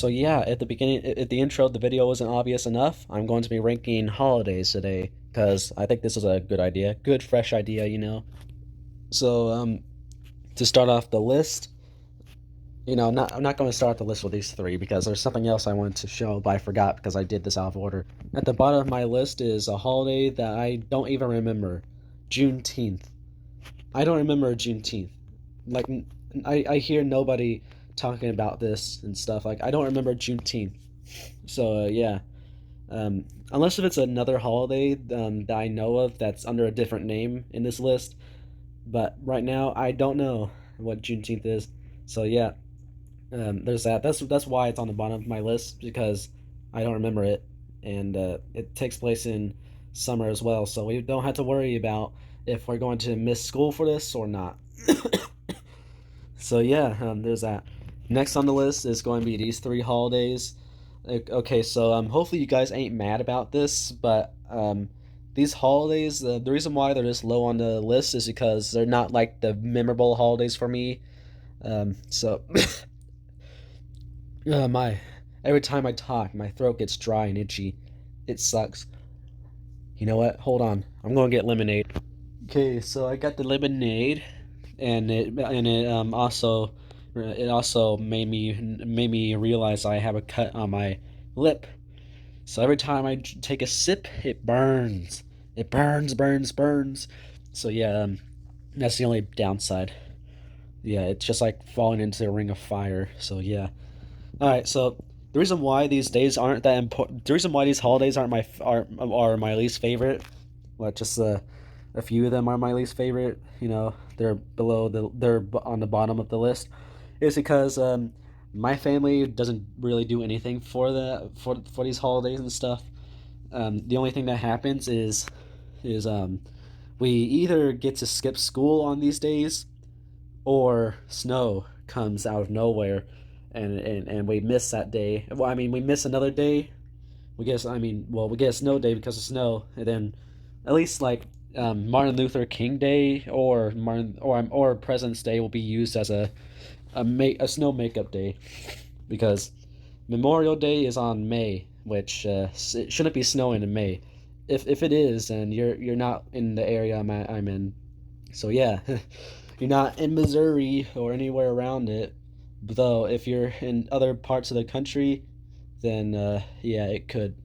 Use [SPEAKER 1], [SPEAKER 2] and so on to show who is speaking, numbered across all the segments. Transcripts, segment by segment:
[SPEAKER 1] So yeah, at the beginning, at the intro, the video wasn't obvious enough. I'm going to be ranking holidays today because I think this is a good idea, good fresh idea. So to start off the list, I'm not going to start the list with these three because there's something else I wanted to show, but I forgot because I did this out of order. At the bottom of my list is a holiday that I don't even remember, Juneteenth. I don't remember Juneteenth. Like I hear nobody talking about this and stuff. Like I don't remember Juneteenth. So yeah, unless if it's another holiday that I know of that's under a different name in this list. But right now I don't know what Juneteenth is. So yeah, there's that. That's why it's on the bottom of my list because I don't remember it, and it takes place in summer as well. So we don't have to worry about if we're going to miss school for this or not. So yeah, there's that. Next on the list is going to be these three holidays. Okay, so hopefully you guys ain't mad about this, but these holidays, the reason why they're this low on the list is because they're not like the memorable holidays for me. So my every time I talk, my throat gets dry and itchy. It sucks. You know what? Hold on. I'm gonna get lemonade. Okay, so I got the lemonade, and it also made me realize I have a cut on my lip. So every time I take a sip, it burns. It burns, burns, burns. So yeah, that's the only downside. Yeah, it's just like falling into a ring of fire. So yeah. All right. So the reason why these days aren't that important. The reason why these holidays are my least favorite. Well, just a few of them are my least favorite. They're on the bottom of the list. Is because my family doesn't really do anything for these holidays and stuff. The only thing that happens is we either get to skip school on these days or snow comes out of nowhere and we miss that day. Well, I mean, we miss another day. We get a snow day because of snow, and then at least like Martin Luther King Day or President's Day will be used as a snow makeup day because Memorial Day is on May, which it shouldn't be snowing in May. If it is, then you're not in the area I'm in. So yeah, you're not in Missouri or anywhere around it. Though if you're in other parts of the country, then yeah, it could.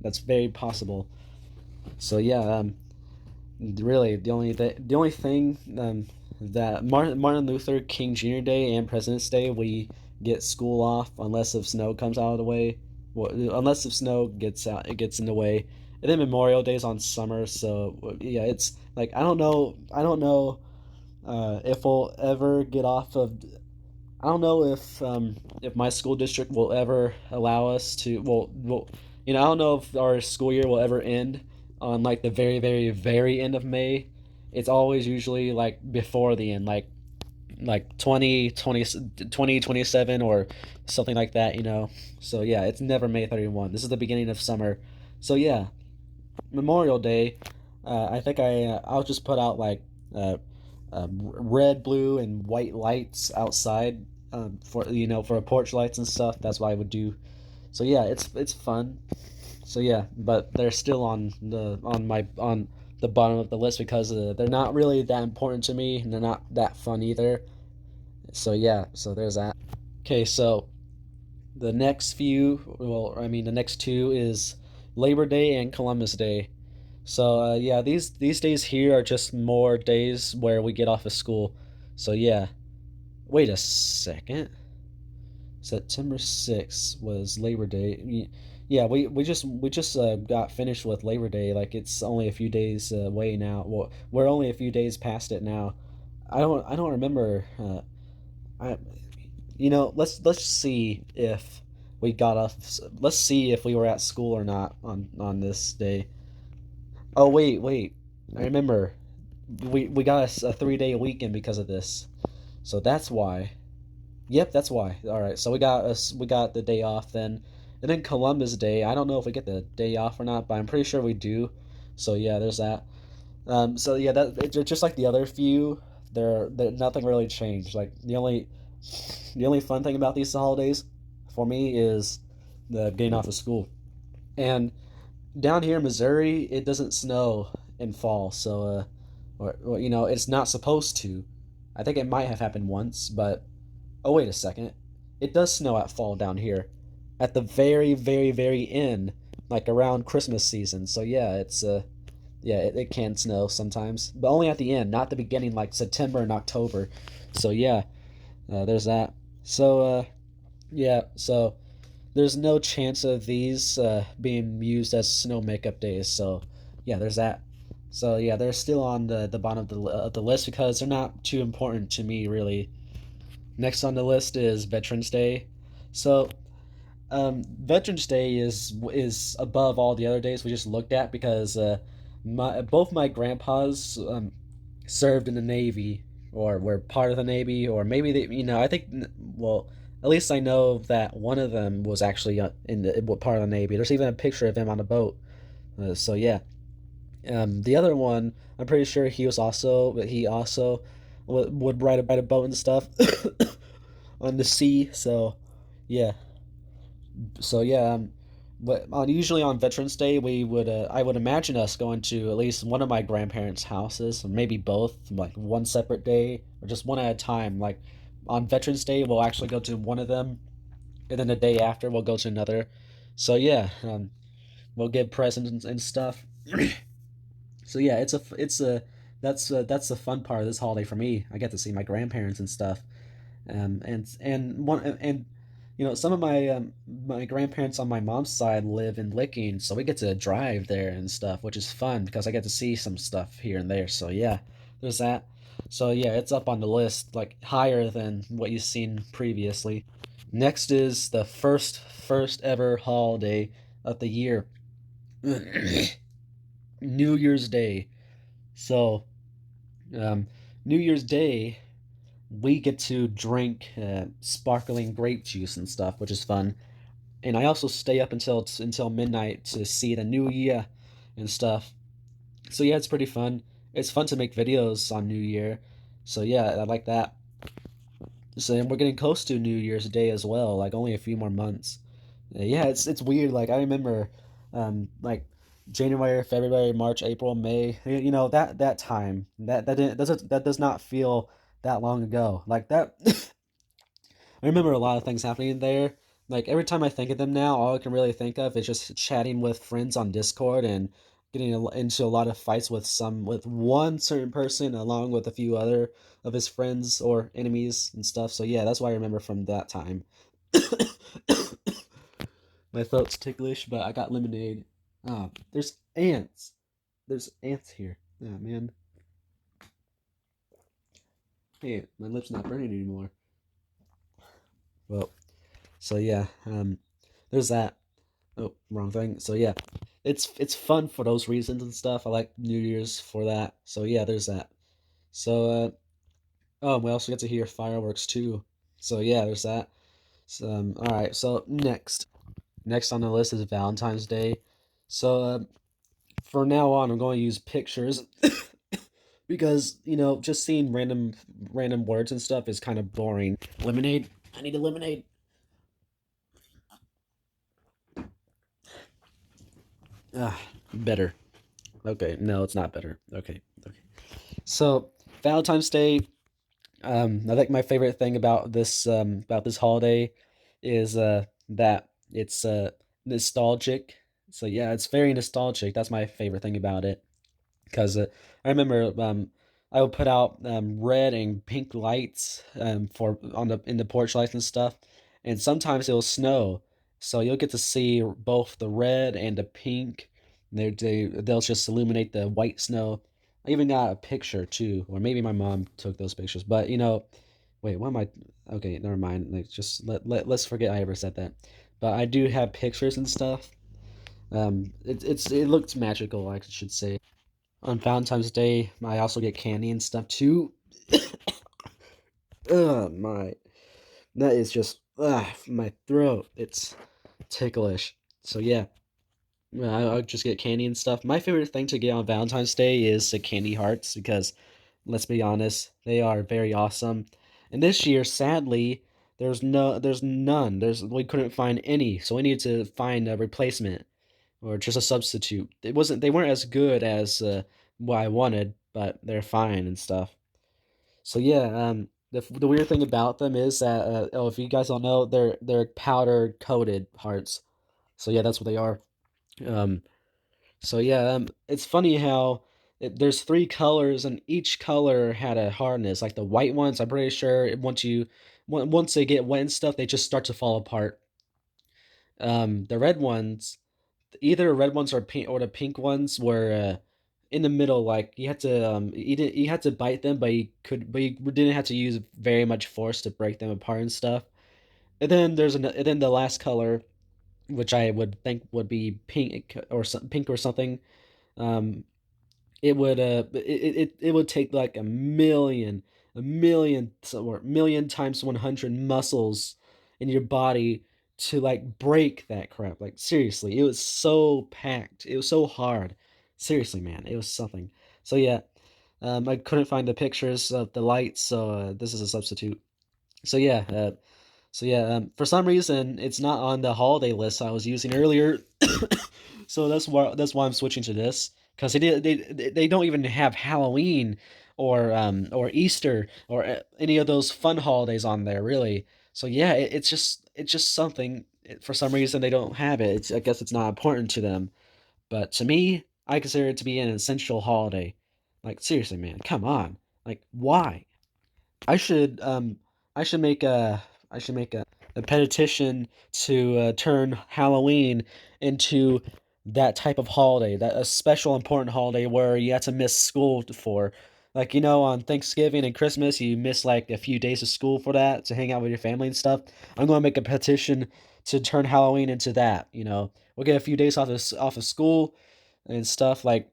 [SPEAKER 1] That's very possible. So yeah, really the only thing that Martin Luther King Jr. Day and President's Day we get school off unless if snow comes out of the way. Well, unless if snow gets in the way, and then Memorial Day is on summer. So yeah, it's like I don't know if we'll ever get off of. I don't know if my school district will ever allow us to. I don't know if our school year will ever end on like the very, very, very end of May. It's always usually like before the end, like 2027 or something like that. So yeah, it's never May 31. This is the beginning of summer. So yeah, Memorial Day. I think I'll just put out like red, blue, and white lights outside for porch lights and stuff. That's what I would do. So yeah, it's fun. So yeah, but they're still on the bottom of the list because they're not really that important to me and they're not that fun either. So yeah, so there's that. Okay, so the next two is Labor Day and Columbus Day. So yeah, these days here are just more days where we get off of school. So yeah, wait a second. September 6th was Labor Day. Yeah, we just got finished with Labor Day. Like it's only a few days away now. Well, we're only a few days past it now. I don't remember. I let's see if we got off. Let's see if we were at school or not on this day. Oh wait. I remember. We got a 3 day weekend because of this. So that's why. Yep, that's why. All right. So we got the day off then. And then Columbus Day. I don't know if we get the day off or not, but I'm pretty sure we do. So yeah, there's that. So yeah, that just like the other few, there nothing really changed. Like the only fun thing about these holidays for me is the getting off of school. And down here in Missouri, it doesn't snow in fall, so or it's not supposed to. I think it might have happened once, but oh wait a second, it does snow at fall down here, at the very very very end, like around Christmas season. So yeah, yeah, it can snow sometimes, but only at the end, not the beginning, like September and October. So yeah, there's that. So yeah, so there's no chance of these being used as snow makeup days. So yeah, there's that. So yeah, they're still on the bottom of the list because they're not too important to me really. Next on the list is Veterans Day. So Veterans Day is above all the other days we just looked at because my both my grandpas served in the Navy or were part of the Navy, or maybe they, I think, well, at least I know that one of them was actually in the part of the Navy. There's even a picture of him on a boat. So yeah, the other one, I'm pretty sure he also would ride a boat and stuff on the sea. So yeah, yeah, but usually on Veterans Day, we would I would imagine us going to at least one of my grandparents' houses, or maybe both, like one separate day, or just one at a time. Like on Veterans Day, we'll actually go to one of them, and then the day after, we'll go to another. So yeah, we'll give presents and stuff. So yeah, it's a that's the fun part of this holiday for me. I get to see my grandparents and stuff. And some of my grandparents on my mom's side live in Licking, so we get to drive there and stuff, which is fun because I get to see some stuff here and there. So yeah, there's that. So yeah, it's up on the list, like higher than what you've seen previously. Next is the first ever holiday of the year, New Year's Day. So um, New Year's Day, we get to drink sparkling grape juice and stuff, which is fun. And I also stay up until midnight to see the new year and stuff. So yeah, it's pretty fun. It's fun to make videos on New Year. So yeah, I like that. So and we're getting close to New Year's Day as well, like only a few more months. Yeah, it's weird. Like I remember, like January, February, March, April, May. That time that does not feel that long ago. Like that, I remember a lot of things happening there. Like every time I think of them now, all I can really think of is just chatting with friends on Discord and getting into a lot of fights with one certain person along with a few other of his friends or enemies and stuff. So yeah, that's what I remember from that time. My throat's ticklish, but I got lemonade. Ah, there's ants. There's ants here. Ah, man. Hey, my lip's not burning anymore. Well, so yeah, there's that. Oh, wrong thing. So yeah, it's fun for those reasons and stuff. I like New Year's for that. So yeah, there's that. So oh, we also get to hear fireworks too. So yeah, there's that. So all right. So next on the list is Valentine's Day. So for now on, I'm going to use pictures because just seeing random words and stuff is kind of boring. Lemonade. I need a lemonade. Ah, better. Okay, no, it's not better. Okay, okay. So Valentine's Day. I think my favorite thing about this holiday is that it's nostalgic. So yeah, it's very nostalgic. That's my favorite thing about it because I remember I would put out red and pink lights for on the in the porch lights and stuff, and sometimes it'll snow, so you'll get to see both the red and the pink. They'll just illuminate the white snow. I even got a picture too, or maybe my mom took those pictures. But wait, what am I? Okay, never mind. Like, just let's forget I ever said that. But I do have pictures and stuff. It looks magical, I should say. On Valentine's Day, I also get candy and stuff too. Ugh, that is just my throat. It's ticklish. So yeah, I'll just get candy and stuff. My favorite thing to get on Valentine's Day is the candy hearts because, let's be honest, they are very awesome. And this year, sadly, There's none. We couldn't find any, so we needed to find a replacement or just a substitute. They weren't as good as what I wanted, but they're fine and stuff. So yeah, the weird thing about them is that oh, if you guys don't know, they're powder coated hearts. So yeah, that's what they are. Um, so yeah, it's funny how there's three colors and each color had a hardness. Like the white ones, I'm pretty sure once they get wet and stuff, they just start to fall apart. The red ones, either the red ones or pink or the pink ones were in the middle. Like you had to bite them, but you didn't have to use very much force to break them apart and stuff. And then the last color, which I would think would be pink or something. Um, it would take like a million times 100 muscles in your body to like break that crap. Like seriously, it was so packed. It was so hard. Seriously, man, it was something. So yeah, I couldn't find the pictures of the lights, so this is a substitute. So yeah, for some reason it's not on the holiday list I was using earlier. So that's why I'm switching to this because they don't even have Halloween or Easter or any of those fun holidays on there really. So yeah, it's just something for some reason they don't have it. I guess it's not important to them, but to me, I consider it to be an essential holiday. Like seriously, man, come on. Like why? I should um I should make a petition to turn Halloween into that type of holiday, that a special important holiday where you have to miss school for. Like on Thanksgiving and Christmas, you miss like a few days of school for that to hang out with your family and stuff. I'm going to make a petition to turn Halloween into that. We'll get a few days off of school and stuff. Like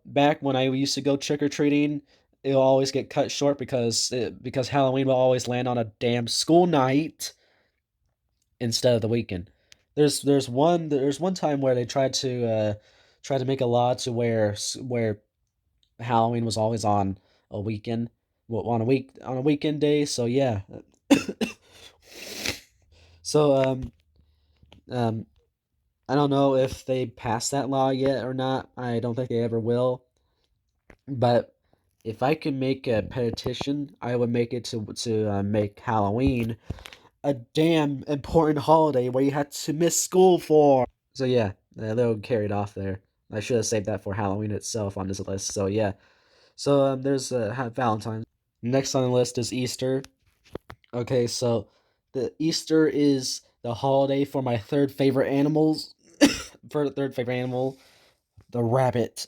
[SPEAKER 1] back when I used to go trick or treating, it'll always get cut short because Halloween will always land on a damn school night instead of the weekend. There's one time where they tried to make a law to where Halloween was always on a weekend, well, on a weekend day. So yeah, so um I don't know if they passed that law yet or not. I don't think they ever will. But if I could make a petition, I would make it to make Halloween a damn important holiday where you had to miss school for. So yeah, they'll carry it off there. I should have saved that for Halloween itself on this list. So yeah, so there's Valentine's. Next on the list is Easter. Okay, so the Easter is the holiday for my third favorite animals. For the third favorite animal, the rabbit.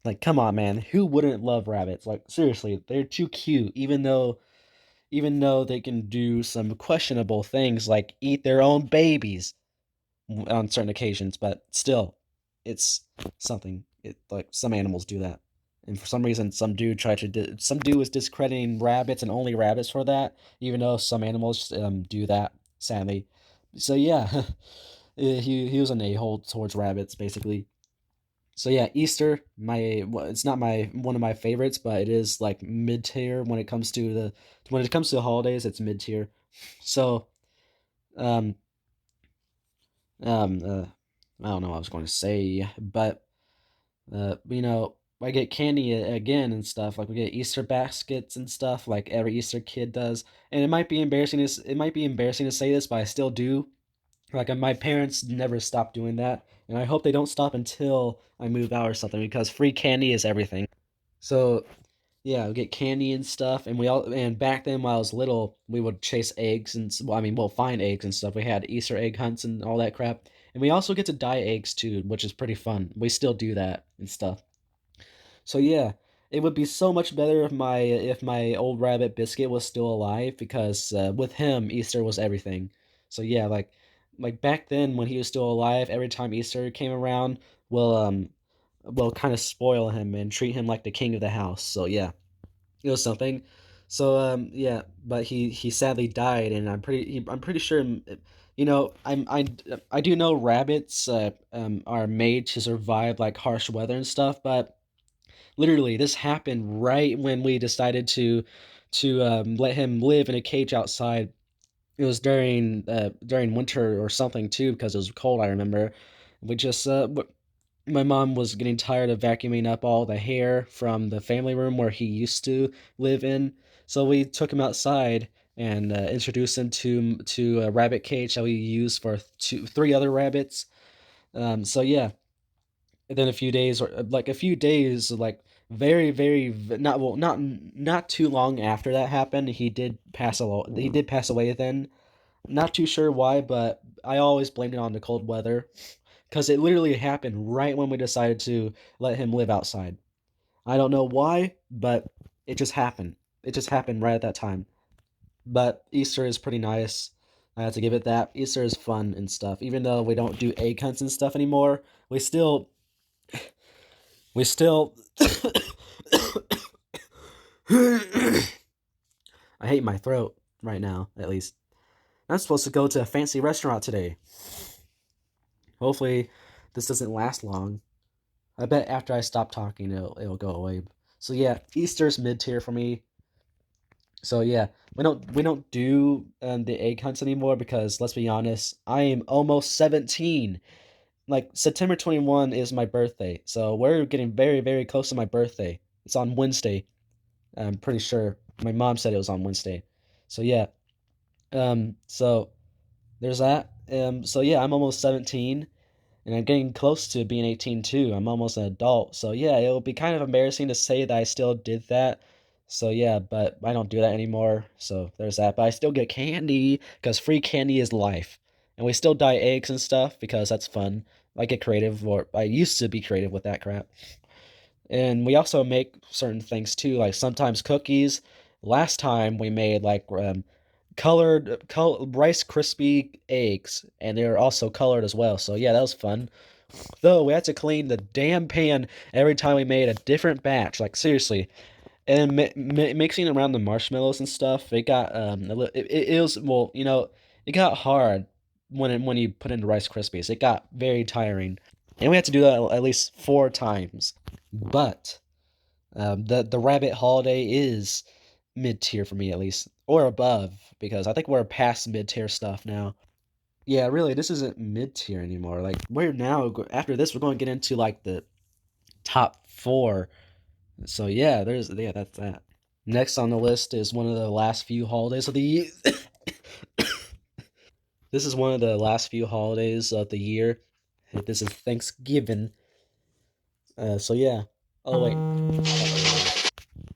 [SPEAKER 1] Like, come on, man. Who wouldn't love rabbits? Like, seriously, they're too cute. Even though they can do some questionable things like eat their own babies on certain occasions, but still, it's something. It like some animals do that, and for some reason, some dude was discrediting rabbits and only rabbits for that, even though some animals do that. Sadly, so yeah, he was an a hole towards rabbits basically. So yeah, Easter, it's not my one of my favorites, but it is like mid tier when it comes to the holidays. It's mid tier. So um um I don't know what I was going to say, but I get candy again and stuff. Like we get Easter baskets and stuff, like every Easter kid does. And it might be embarrassing to say this, but I still do. Like my parents never stopped doing that, and I hope they don't stop until I move out or something because free candy is everything. So yeah, we get candy and stuff, and back then when I was little, we would chase eggs well, I mean, we'll find eggs and stuff. We had Easter egg hunts and all that crap, and we also get to dye eggs too, which is pretty fun. We still do that and stuff. So yeah, it would be so much better if my old rabbit Biscuit was still alive because with him Easter was everything. So yeah, like back then when he was still alive, every time Easter came around, we'll we'll kind of spoil him and treat him like the king of the house. So yeah, it was something. So yeah, but he sadly died, and I'm pretty sure. I do know rabbits are made to survive like harsh weather and stuff, but literally, this happened right when we decided to let him live in a cage outside. It was during winter or something too because it was cold. I remember. We just my mom was getting tired of vacuuming up all the hair from the family room where he used to live in. So we took him outside and introduced him to a rabbit cage that we used for three other rabbits. So yeah, and then a few days or like a few days like not well not too long after that happened, he did pass away then. Not too sure why, but I always blamed it on the cold weather because it literally happened right when we decided to let him live outside. I don't know why, but it just happened. It just happened right at that time. But Easter is pretty nice. I have to give it that. Easter is fun and stuff. Even though we don't do egg hunts and stuff anymore, we still I hate my throat right now, at least. I'm supposed to go to a fancy restaurant today. Hopefully this doesn't last long. I bet after I stop talking, it'll go away. So yeah, Easter's mid tier for me. So yeah, we don't do the egg hunts anymore because let's be honest, I am almost 17. Like September 21 is my birthday, so we're getting very close to my birthday. It's on Wednesday. I'm pretty sure my mom said it was on Wednesday. So yeah, so there's that. So yeah, I'm almost 17. And I'm getting close to being 18 too. I'm almost an adult. So yeah, it'll be kind of embarrassing to say that I still did that. So yeah, but I don't do that anymore. So there's that. But I still get candy because free candy is life. And we still dye eggs and stuff because that's fun. I get creative, or I used to be creative with that crap. And we also make certain things too, like sometimes cookies. Last time we made like Rice crispy eggs, and they're also colored as well. So yeah, that was fun. Though we had to clean the damn pan every time we made a different batch. Like seriously, and mixing around the marshmallows and stuff, it got it was well, it got hard when you put in the Rice Krispies. It got very tiring, and we had to do that at least 4 times. But the rabbit holiday is mid tier for me at least, or above, because I think we're past mid tier stuff now. Yeah, really, this isn't mid tier anymore. Like we're now after this, we're going to get into like the top four. So yeah, that's that. Next on the list is one of the last few holidays of the year. This is one of the last few holidays of the year. This is Thanksgiving. So yeah. Oh wait,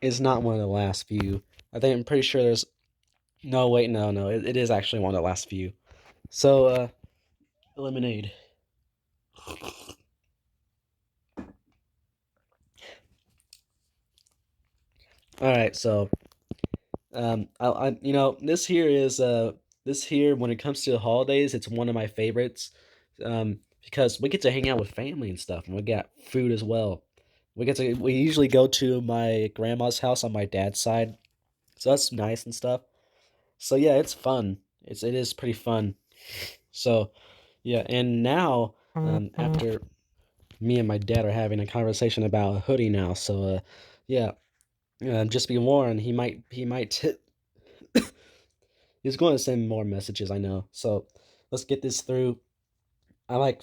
[SPEAKER 1] it's not one of the last few. I'm pretty sure there's no wait no it is actually one of the last few. So lemonade. All right, so this here when it comes to the holidays, it's one of my favorites, because we get to hang out with family and stuff, and we got food as well. We usually go to my grandma's house on my dad's side, so that's nice and stuff. So yeah, it's fun. It is pretty fun. So yeah, and now after me and my dad are having a conversation about a hoodie now, so yeah, just be warned, he might he's going to send more messages, I know. So let's get this through. I like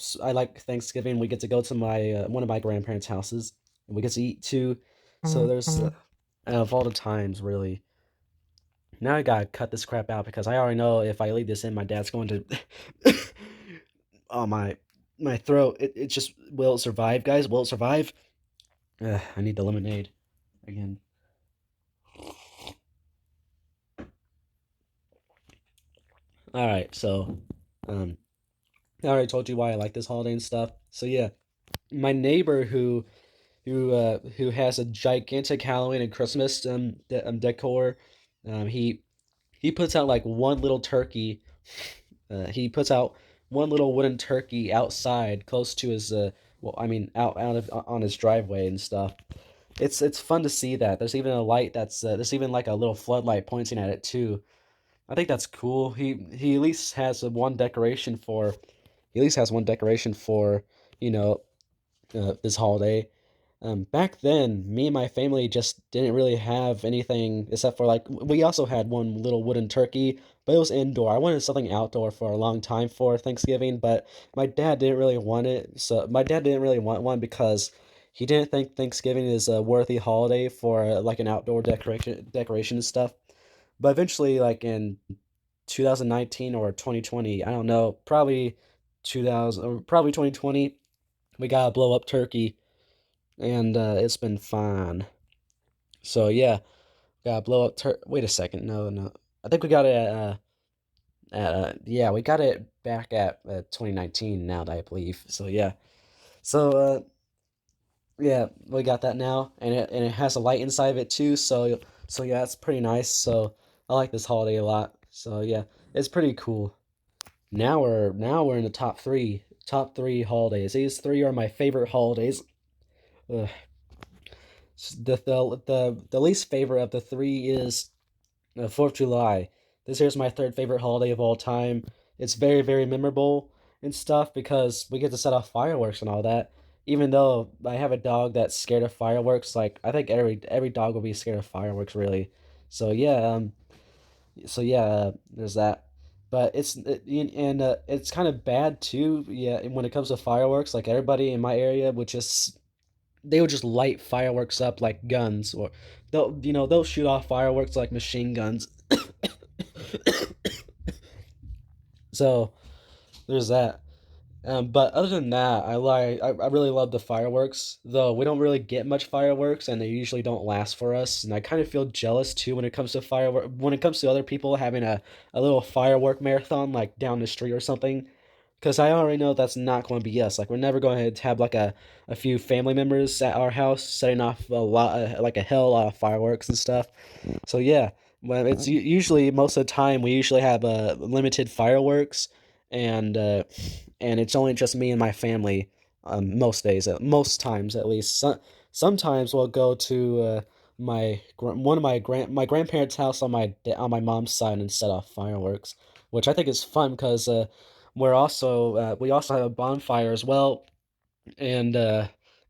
[SPEAKER 1] Thanksgiving. We get to go to my one of my grandparents' houses, and we get to eat too. So there's of all the times, really. Now I gotta cut this crap out because I already know if I leave this in, my dad's going to. Oh my throat! It just will it survive, guys? Will it survive? I need the lemonade again. All right, so um, I already told you why I like this holiday and stuff. So yeah, my neighbor who has a gigantic Halloween and Christmas decor. He puts out like one little turkey. He puts out one little wooden turkey outside, close to his well, I mean, out of on his driveway and stuff. It's fun to see that. There's even a light there's even like a little floodlight pointing at it too. I think that's cool. He at least has one decoration for he at least has one decoration for you know this holiday. Back then, me and my family just didn't really have anything except for like we also had one little wooden turkey, but it was indoor. I wanted something outdoor for a long time for Thanksgiving, but my dad didn't really want it. So my dad didn't really want one because he didn't think Thanksgiving is a worthy holiday for like an outdoor decoration and stuff. But eventually, like in 2019 or 2020, I don't know, probably 2000 or probably 2020, we got a blow up turkey and it's been fine. So yeah, got a blow up wait a second, no. I think we got it yeah, we got it back at 2019 now that I believe. So yeah. So yeah, we got that now and it has a light inside of it too, so yeah, it's pretty nice. So I like this holiday a lot. So yeah, it's pretty cool. Now we're in the top three holidays. These three are my favorite holidays. Ugh. The least favorite of the three is 4th of July. This here's my third favorite holiday of all time. It's very, very memorable and stuff because we get to set off fireworks and all that. Even though I have a dog that's scared of fireworks, like I think every dog will be scared of fireworks, really. So yeah, there's that. But it's kind of bad too. Yeah, when it comes to fireworks, like everybody in my area would just they would just light fireworks up like guns, or they'll shoot off fireworks like machine guns. So there's that. But other than that, I really love the fireworks. Though we don't really get much fireworks, and they usually don't last for us. And I kind of feel jealous too when it comes to when it comes to other people having a little firework marathon like down the street or something. Because I already know that's not going to be us. Like we're never going to have like a few family members at our house setting off a lot like a hell lot of fireworks and stuff. So yeah, well, it's usually most of the time we usually have limited fireworks, and it's only just me and my family. Most days, most times at least. Sometimes we'll go to one of my grandparents' house on my mom's side and set off fireworks, which I think is fun because we also have a bonfire as well, and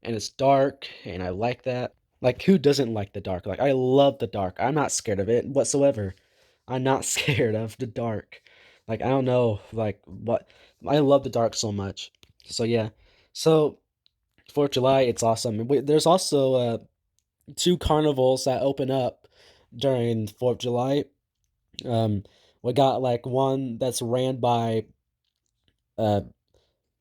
[SPEAKER 1] it's dark, and I like that. Like, who doesn't like the dark? Like, I love the dark. I'm not scared of it whatsoever. I'm not scared of the dark. Like, I don't know, like what I love the dark so much. So yeah. So 4th of July, it's awesome. There's also two carnivals that open up during 4th of July. Um, we got like one that's ran by uh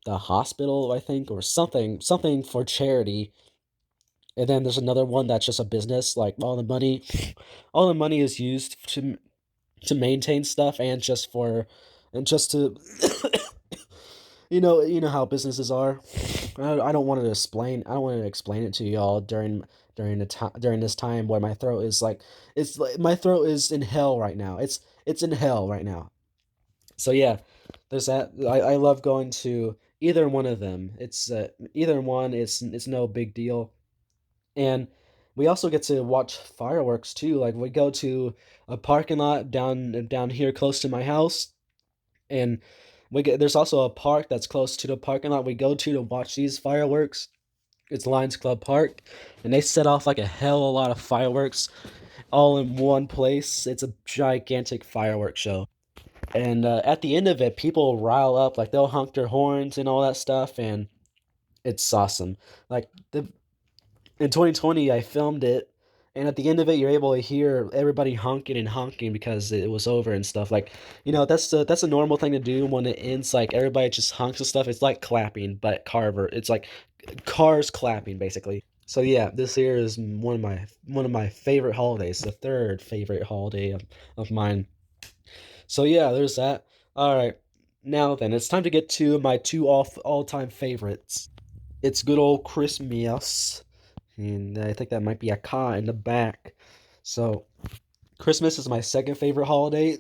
[SPEAKER 1] the hospital, I think, or something for charity. And then there's another one that's just a business. Like all the money is used to maintain stuff and just to you know how businesses are. I don't want to explain. I don't want to explain it to y'all during this time where my throat is like my throat is in hell right now. It's in hell right now. So yeah, there's that. I love going to either one of them. It's either one. It's no big deal. And we also get to watch fireworks too. Like we go to a parking lot down here close to my house, and there's also a park that's close to the parking lot we go to watch these fireworks. It's Lions Club Park, and they set off like a hell of a lot of fireworks all in one place. It's a gigantic fireworks show. And at the end of it, people rile up, like they'll honk their horns and all that stuff, and it's awesome. Like the in 2020, I filmed it, and at the end of it, you're able to hear everybody honking and honking because it was over and stuff. Like, that's a normal thing to do when it ends. Like everybody just honks and stuff. It's like clapping, but Carver. It's like cars clapping, basically. So yeah, this year is one of my favorite holidays. The third favorite holiday of mine. So yeah, there's that. All right, now then, it's time to get to my two all time favorites. It's good old Christmas, and I think that might be a car in the back. So Christmas is my second favorite holiday.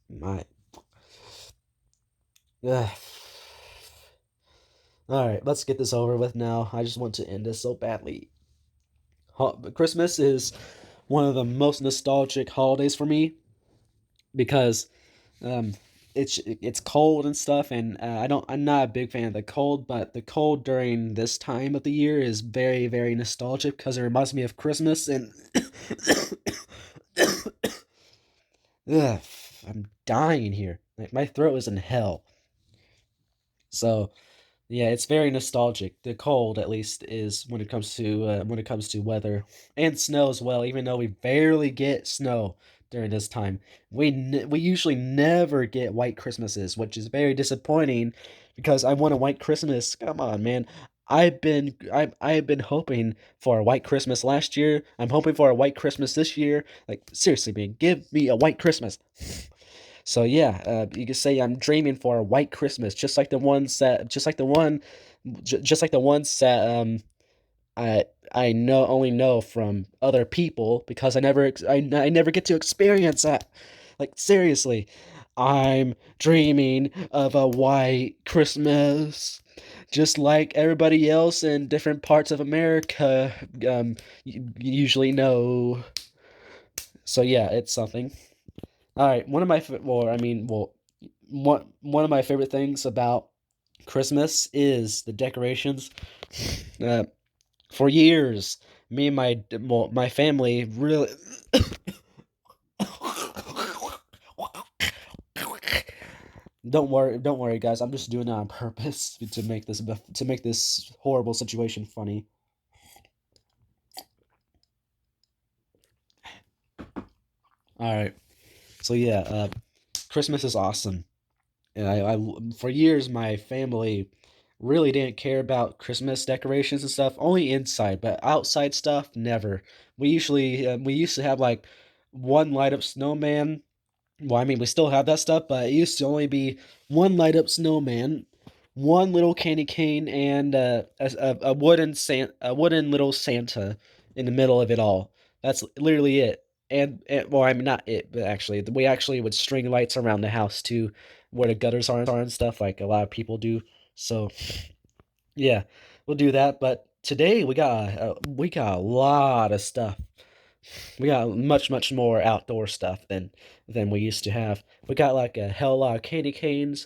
[SPEAKER 1] my, Ugh. All right, let's get this over with now. I just want to end this so badly. Christmas is one of the most nostalgic holidays for me because um, it's cold and stuff, and I'm not a big fan of the cold, but the cold during this time of the year is very very nostalgic because it reminds me of Christmas and ugh, I'm dying here. Like my throat is in hell. So yeah, it's very nostalgic. The cold, at least, is when it comes to weather and snow as well. Even though we barely get snow during this time, we usually never get white Christmases, which is very disappointing because I want a white Christmas. Come on, man. I've been hoping for a white Christmas last year. I'm hoping for a white Christmas this year. Like seriously, man, give me a white Christmas. So yeah, you could say I'm dreaming for a white Christmas, just like the ones that I I know only know from other people because I never get to experience that. Like seriously, I'm dreaming of a white Christmas, just like everybody else in different parts of America usually know. So yeah, it's something. All right, one of my well, I mean, well, one of my favorite things about Christmas is the decorations. Uh, for years, me and my family really. Don't worry, guys. I'm just doing it on purpose to make this horrible situation funny. All right, so yeah, Christmas is awesome. And for years, my family really didn't care about Christmas decorations and stuff, only inside, but outside stuff, never. We used to have like one light up snowman. Well, I mean, we still have that stuff, but it used to only be one light up snowman, one little candy cane, and a wooden little Santa in the middle of it all. That's literally it. And well, I mean, not it, but actually, we actually would string lights around the house too, where the gutters are and stuff, like a lot of people do. So yeah, we'll do that. But today we got a lot of stuff. We got much more outdoor stuff than we used to have. We got like a hell lot of candy canes,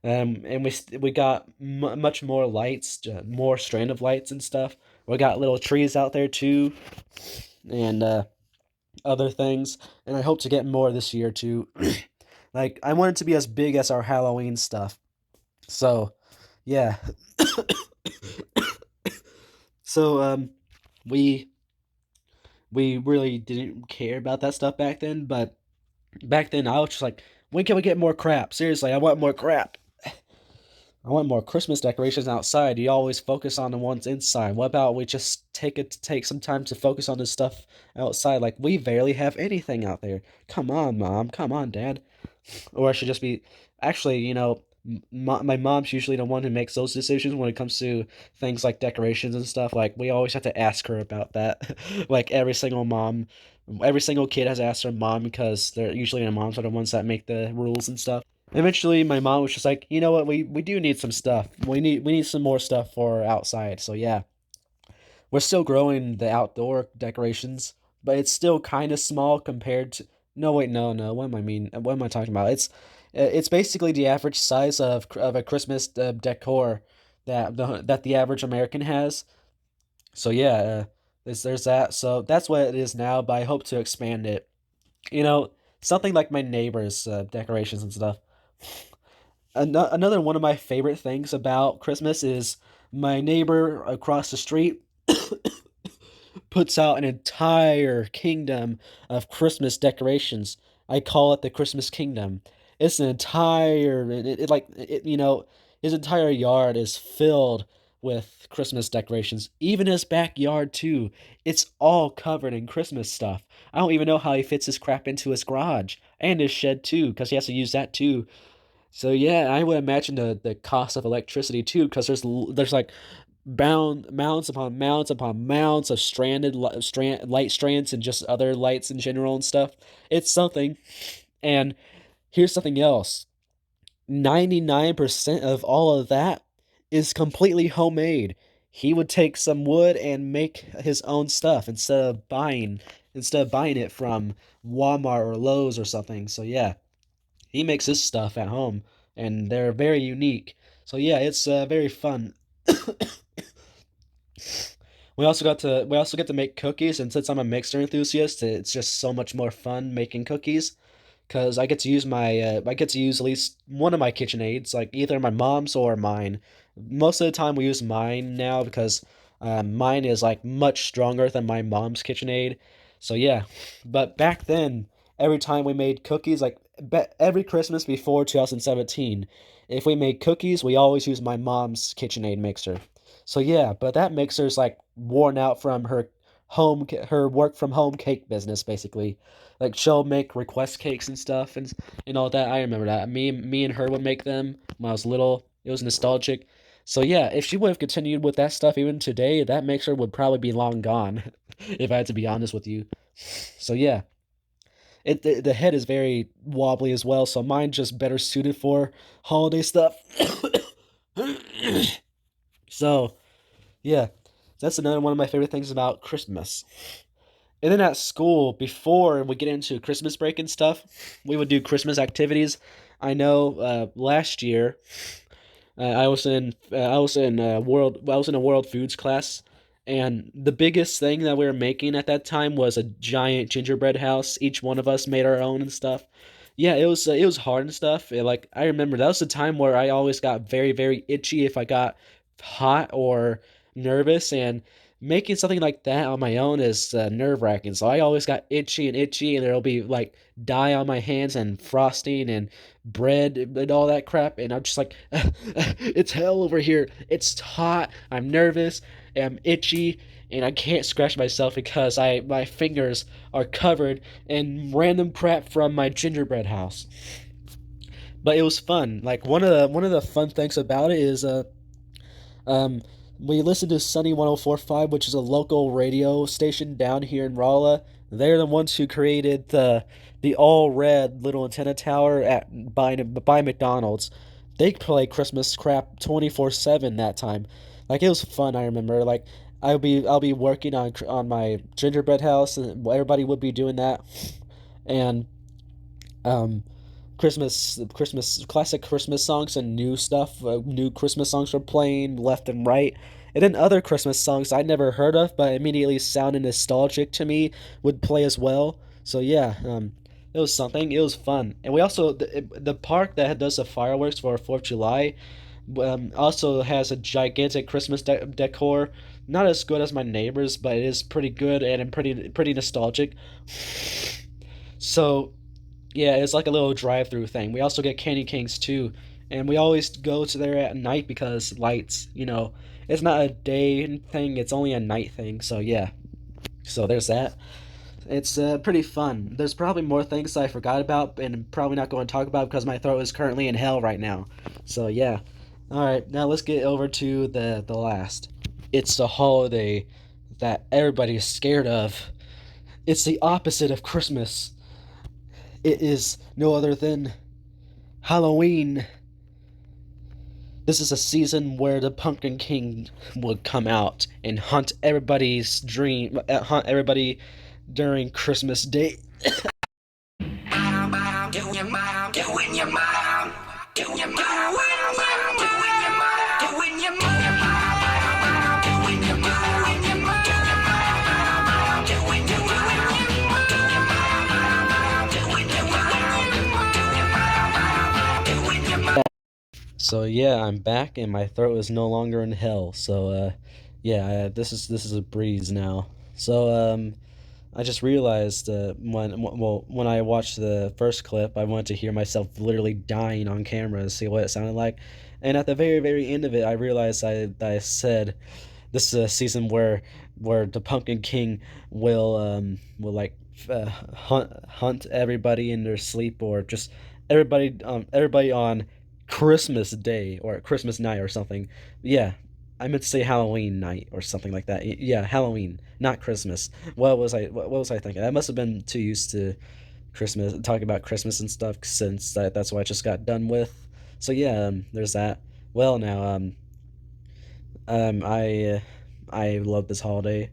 [SPEAKER 1] and we got much more lights, more strand of lights and stuff. We got little trees out there too, and other things. And I hope to get more this year too. Like I want it to be as big as our Halloween stuff. So yeah, so we we really didn't care about that stuff back then, but back then I was just like, when can we get more crap? Seriously, I want more crap. I want more Christmas decorations outside. You always focus on the ones inside. What about we just take some time to focus on the stuff outside? Like we barely have anything out there. Come on, mom. Come on, dad. Or I should just be actually, my mom's usually the one who makes those decisions when it comes to things like decorations and stuff. Like we always have to ask her about that. Like every single kid has asked their mom because they're usually the moms are the ones that make the rules and stuff. Eventually, my mom was just like, you know what, we do need some stuff. We need some more stuff for outside. So yeah, we're still growing the outdoor decorations, but it's still kind of small compared to. No, wait, no. What am I mean? What am I talking about? It's basically the average size of a Christmas decor that the average American has. So yeah, there's that. So that's what it is now. But I hope to expand it. You know, something like my neighbors' decorations and stuff. Another one of my favorite things about Christmas is my neighbor across the street puts out an entire kingdom of Christmas decorations. I call it the Christmas Kingdom. It's an entire his entire yard is filled with Christmas decorations. Even his backyard too. It's all covered in Christmas stuff. I don't even know how he fits his crap into his garage and his shed too, because he has to use that too. So yeah, I would imagine the cost of electricity too, because there's like bound mounts upon mounts of light strands and just other lights in general and stuff. It's something. And here's something else. 99% of all of that is completely homemade. He would take some wood and make his own stuff instead of buying it from Walmart or Lowe's or something. So yeah, he makes his stuff at home, and they're very unique. So yeah, it's very fun. We also get to make cookies, and since I'm a mixer enthusiast, it's just so much more fun making cookies because I get to use at least one of my KitchenAids, like either my mom's or mine. Most of the time we use mine now because mine is like much stronger than my mom's KitchenAid. So yeah, but back then, every time we made cookies, like every Christmas before 2017, if we made cookies, we always used my mom's KitchenAid mixer. So yeah, but that mixer's like worn out from her work from home cake business basically. Like she'll make request cakes and stuff and all that. I remember that. Me and her would make them when I was little. It was nostalgic. So yeah, if she would have continued with that stuff even today, that mixer would probably be long gone, if I had to be honest with you. So yeah, the head is very wobbly as well, so mine just better suited for holiday stuff. So yeah, that's another one of my favorite things about Christmas. And then at school, before we get into Christmas break and stuff, we would do Christmas activities. I know last year I was in a world foods class, and the biggest thing that we were making at that time was a giant gingerbread house. Each one of us made our own and stuff. Yeah, it was hard and stuff. Like I remember that was the time where I always got very itchy if I got hot or nervous, and making something like that on my own is nerve-wracking. So I always got itchy, and there'll be like dye on my hands and frosting and bread and all that crap, and I'm just like, it's hell over here. It's hot. I'm nervous. I'm itchy, and I can't scratch myself because I my fingers are covered in random crap from my gingerbread house. But it was fun. Like one of the fun things about it is um, we listen to Sunny 104.5, which is a local radio station down here in Rolla. They're the ones who created the all red little antenna tower at by McDonald's. They play Christmas crap 24/7 that time. Like it was fun. I remember. Like I'll be working on my gingerbread house, and everybody would be doing that, and um classic Christmas songs and new stuff. New Christmas songs were playing left and right, and then other Christmas songs I'd never heard of but immediately sounded nostalgic to me would play as well. So yeah, it was something. It was fun, and we also the park that does the fireworks for Fourth of July also has a gigantic Christmas decor. Not as good as my neighbors, but it is pretty good and pretty nostalgic. So yeah, it's like a little drive-through thing. We also get candy canes too, and we always go to there at night because lights. It's not a day thing; it's only a night thing. So yeah, so there's that. It's pretty fun. There's probably more things I forgot about and probably not going to talk about because my throat is currently in hell right now. So yeah. All right, now let's get over to the last. It's the holiday that everybody is scared of. It's the opposite of Christmas. It is no other than Halloween. This is a season where the Pumpkin King would come out and hunt everybody during Christmas Day. So yeah, I'm back and my throat is no longer in hell. So yeah, this is a breeze now. So I just realized when I watched the first clip, I wanted to hear myself literally dying on camera to see what it sounded like. And at the very end of it, I realized I said this is a season where the Pumpkin King will like hunt everybody in their sleep, or just everybody on Christmas Day or Christmas night or something. Yeah, I meant to say Halloween night or something like that. Yeah, Halloween, not Christmas. What was I thinking? I must have been too used to Christmas, talking about Christmas and stuff, since that's what I just got done with. So yeah, there's that. Well, now um I I love this holiday.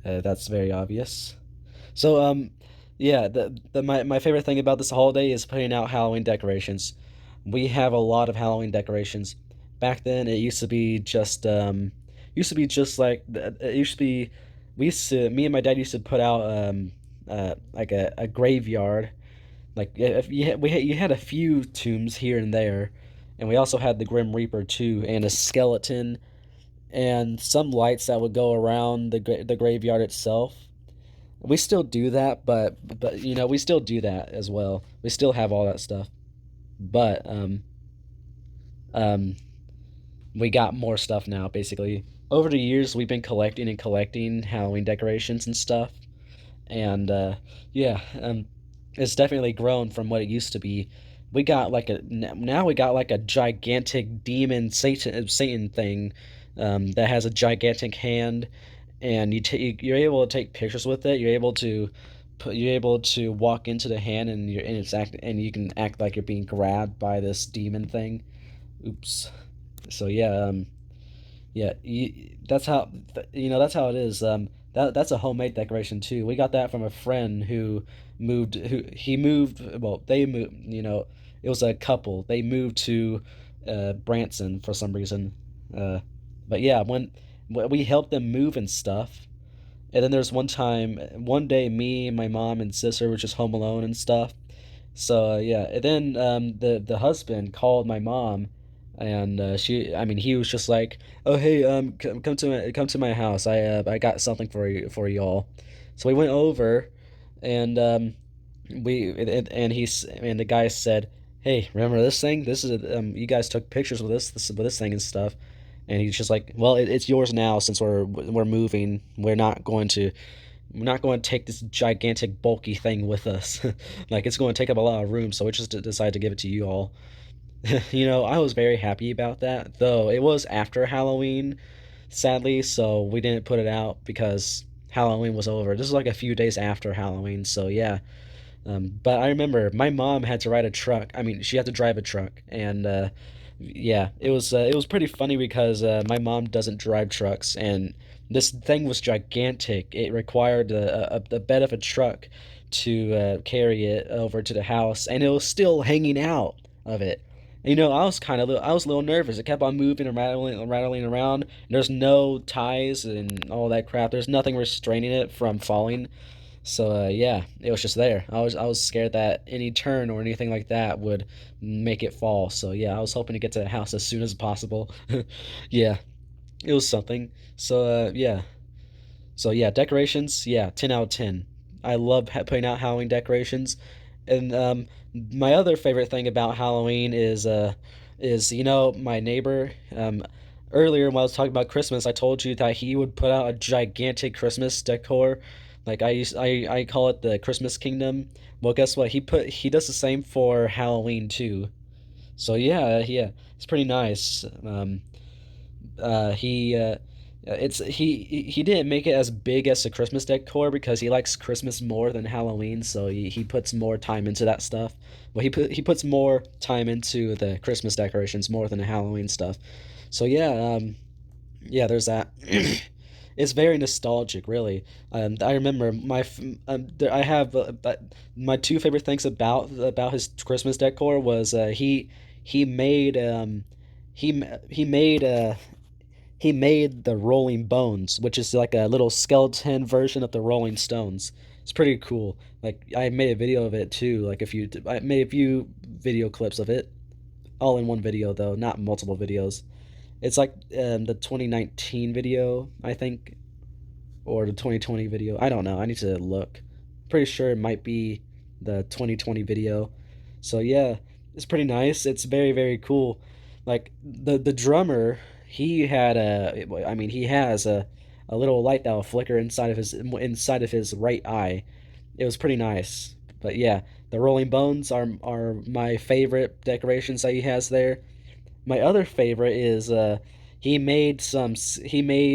[SPEAKER 1] That's very obvious. So Yeah, my favorite thing about this holiday is putting out Halloween decorations. We have a lot of Halloween decorations. Back then, it used to be just like it used to be. Me and my dad used to put out like a graveyard. Like if you had a few tombs here and there, and we also had the Grim Reaper too, and a skeleton, and some lights that would go around the graveyard itself. We still do that, but we still do that as well. We still have all that stuff, but um, we got more stuff now. Basically, over the years, we've been collecting and collecting Halloween decorations and stuff, and yeah, it's definitely grown from what it used to be. We got like a now we got like a gigantic demon Satan thing that has a gigantic hand, and you're able to take pictures with it. You're able to walk into the hand, and you can act like you're being grabbed by this demon thing. Oops. So yeah, yeah, that's how it is. That's a homemade decoration too. We got that from a friend who moved. Who he moved. Well, they moved. It was a couple. They moved to Branson for some reason. Uh, but yeah, when we helped them move and stuff. And then there's one day, me, my mom, and sister were just home alone and stuff. So yeah, and then the husband called my mom, and he was just like, "Oh hey, come to my house. I got something for y'all." So we went over, and and the guy said, "Hey, remember this thing? You guys took pictures with this thing and stuff." And he's just like, "Well, it's yours now since we're moving. We're not going to take this gigantic bulky thing with us. Like it's going to take up a lot of room, so we just decided to give it to you all." I was very happy about that, though it was after Halloween, sadly, so we didn't put it out because Halloween was over. This is like a few days after Halloween, so yeah. But I remember my mom had to ride a truck. I mean, she had to drive a truck, and yeah, it was pretty funny because my mom doesn't drive trucks, and this thing was gigantic. It required a bed of a truck to carry it over to the house, and it was still hanging out of it. I was a little nervous. It kept on moving and rattling around. And there's no ties and all that crap. There's nothing restraining it from falling. So yeah, it was just there. I was scared that any turn or anything like that would make it fall. So yeah, I was hoping to get to the house as soon as possible. Yeah, it was something. So yeah, decorations. Yeah, 10 out of 10. I love putting out Halloween decorations, and my other favorite thing about Halloween is my neighbor. Earlier when I was talking about Christmas, I told you that he would put out a gigantic Christmas decor. Like I call it the Christmas Kingdom. Well, guess what? He does the same for Halloween too. So yeah, yeah, it's pretty nice. He it's he didn't make it as big as the Christmas decor because he likes Christmas more than Halloween, so he puts more time into that stuff. Well, he puts more time into the Christmas decorations more than the Halloween stuff. So yeah, yeah, there's that. It's very nostalgic, really. I remember I have my two favorite things about his Christmas decor was he made he he made he made the Rolling Bones, which is like a little skeleton version of the Rolling Stones. It's pretty cool. Like I made a video of it too. I made a few video clips of it, all in one video though, not multiple videos. It's like the 2019 video, I think, or the 2020 video. I don't know. I need to look. Pretty sure it might be the 2020 video. So yeah, it's pretty nice. It's very very cool. Like the drummer, he has a little light that will flicker inside of his right eye. It was pretty nice. But yeah, the Rolling Bones are my favorite decorations that he has there. My other favorite is he made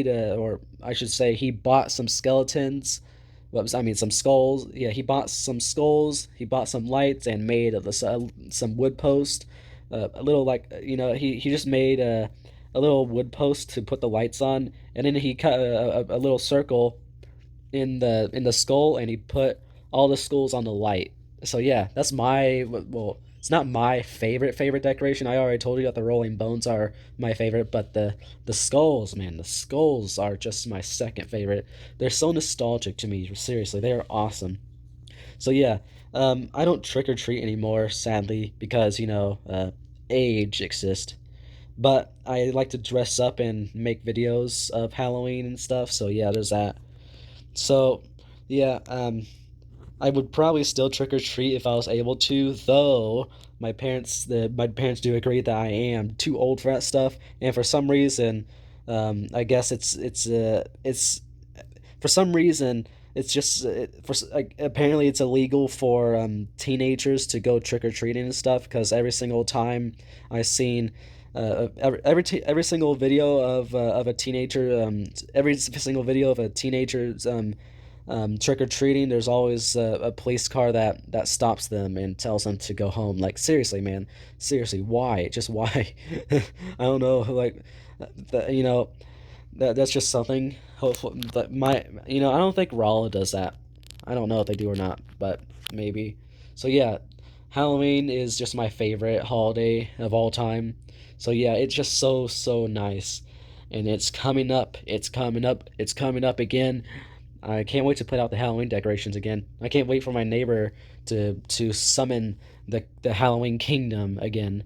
[SPEAKER 1] or I should say he bought some skeletons. Some skulls. Yeah, he bought some skulls. He bought some lights and made some wood post. A little like he just made a little wood post to put the lights on, and then he cut a little circle in the skull, and he put all the schools on the light. So yeah, that's my, well, it's not my favorite decoration. I already told you that the rolling bones are my favorite, but the skulls, man, the skulls are just my second favorite. They're so nostalgic to me. Seriously, they are awesome. So yeah, I don't trick or treat anymore, sadly, because age exists. But I like to dress up and make videos of Halloween and stuff. So yeah, there's that. So yeah, I would probably still trick or treat if I was able to, though my parents do agree that I am too old for that stuff, and for some reason, I guess it's for some reason it's just for like apparently it's illegal for teenagers to go trick or treating and stuff because every single time I've seen every single video of a teenager every single video of a teenager's trick or treating, there's always a police car that stops them and tells them to go home. Like seriously, man, seriously, why? Just why? I don't know. Like, that's just something. Hopefully, that I don't think Raleigh does that. I don't know if they do or not, but maybe. So yeah, Halloween is just my favorite holiday of all time. So yeah, it's just so nice, and it's coming up. It's coming up. It's coming up again. I can't wait to put out the Halloween decorations again. I can't wait for my neighbor to summon the Halloween kingdom again.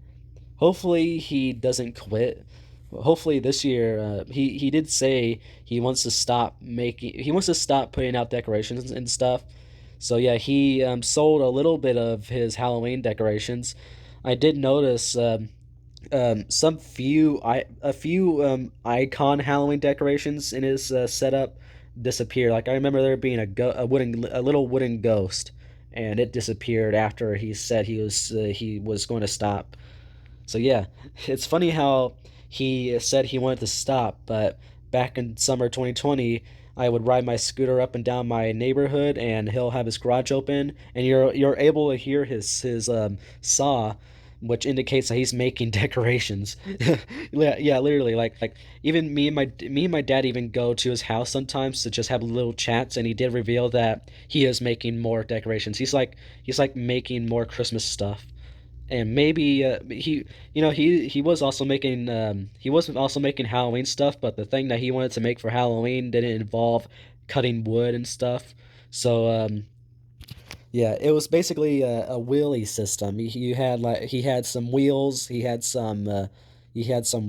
[SPEAKER 1] Hopefully he doesn't quit. Hopefully this year, he did say he wants to stop putting out decorations and stuff. So yeah, he sold a little bit of his Halloween decorations. I did notice a few icon Halloween decorations in his setup disappeared. Like I remember there being a little wooden ghost, and it disappeared after he said he was going to stop. So yeah, it's funny how he said he wanted to stop, but back in summer 2020, I would ride my scooter up and down my neighborhood, and he'll have his garage open, and you're able to hear his saw, which indicates that he's making decorations. Yeah, yeah, literally, like even me and my dad even go to his house sometimes to just have little chats, and he did reveal that he is making more decorations. He's like making more Christmas stuff, and maybe he was also making Halloween stuff, but the thing that he wanted to make for Halloween didn't involve cutting wood and stuff. So yeah, it was basically a wheelie system. He had some wheels, he had some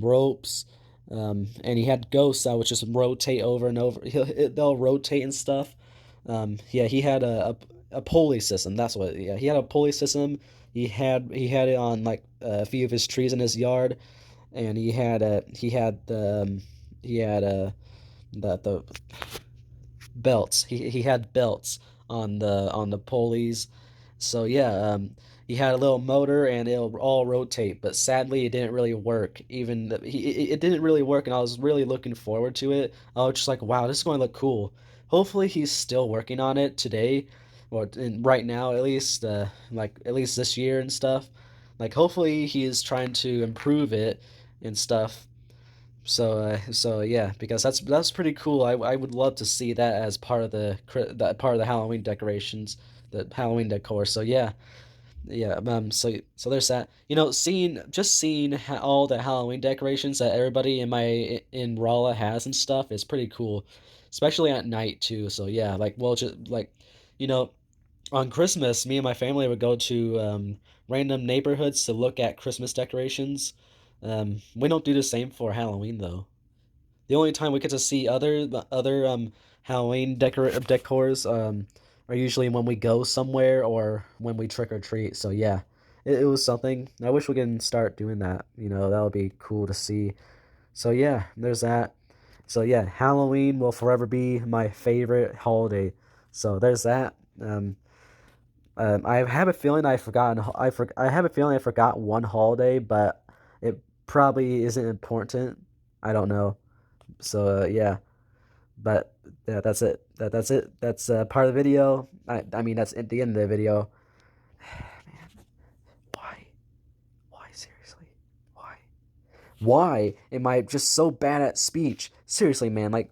[SPEAKER 1] ropes, and he had ghosts that would just rotate over and over. They'll rotate and stuff. Yeah, he had a pulley system. That's what. Yeah, he had a pulley system. He had it on like a few of his trees in his yard, and he had the belts. He had belts on the pulleys. So yeah, he had a little motor and it'll all rotate. But sadly, it didn't really work. It didn't really work, and I was really looking forward to it. I was just like, wow, this is going to look cool. Hopefully, he's still working on it today, right now at least. Like at least this year and stuff. Like hopefully, he is trying to improve it and stuff. So yeah, because that's pretty cool. I would love to see that as part of that part of the Halloween decorations, the Halloween decor. So yeah, yeah. So there's that. Seeing all the Halloween decorations that everybody in Rolla has and stuff is pretty cool, especially at night too. So yeah, like well, just like you know, on Christmas, me and my family would go to random neighborhoods to look at Christmas decorations. We don't do the same for Halloween though. The only time we get to see other Halloween decors are usually when we go somewhere or when we trick or treat. So yeah, it was something. I wish we can start doing that. That would be cool to see. So yeah, there's that. So yeah, Halloween will forever be my favorite holiday. So there's that. I have a feeling I have a feeling I forgot one holiday, but it probably isn't important. I don't know. So yeah, but yeah, that's it. That's it. That's part of the video. I mean that's at the end of the video. Man, why? Why seriously? Why? Why am I just so bad at speech? Seriously, man. Like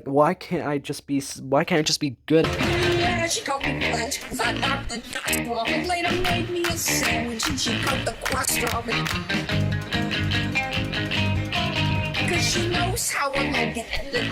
[SPEAKER 1] why can't I just be good?
[SPEAKER 2] Then she called me Blanche cause I knocked the dust off. And later made me a sandwich and she cut the crust off it. Cause she knows how I like it.